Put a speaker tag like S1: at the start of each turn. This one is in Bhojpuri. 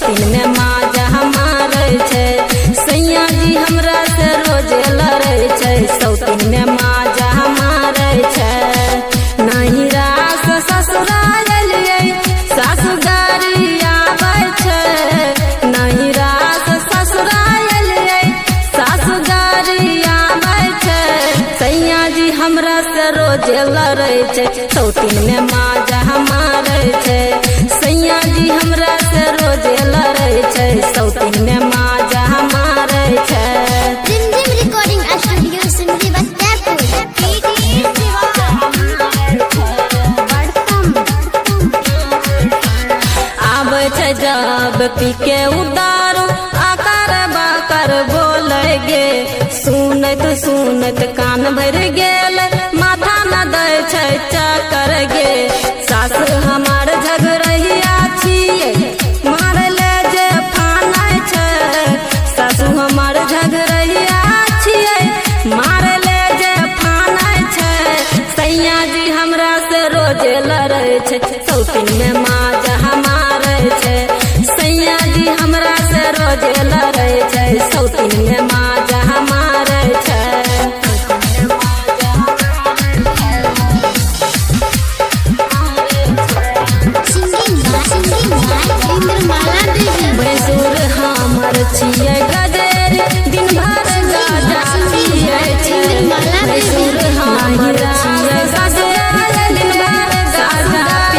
S1: सौतीन में माजा मारे छे सैया जी हमरा से रोज लड़े छे सौतीन में माजा मारे छे नहीं रास ससुराल लिए सासु गारी आवे छे नहीं रास ससुराल लिए सासु गारी आवे छे सैया जी हमरा से रोज लड़े छे सौतीन में माजा मारे छे सैया जी हमरा से रोज लड़े छे सौतीन में माजा मारे छे।
S2: रिमझिम रिकॉर्डिंग स्टूडियो सिमरी
S1: आवे छे जब पी के उदारू आकर बाकर बोले गे सुनत सुनत कान भर गेल माथा न दे छे चकर गे सास हमार झगड़िया छिए मार ले जे फानै छे सासु हमार झगड़िया छिए मार ले जे फानै छे सैया जी हमरा से रोज लड़े छे सौतीन में माजा मारे छे सैया जी हमरा से रोज लड़े छे सौतीन में माजा मारे छे। भैंसुर हमर छिए गजेर दिन भर गाजा पिए छे भैंसुर हमर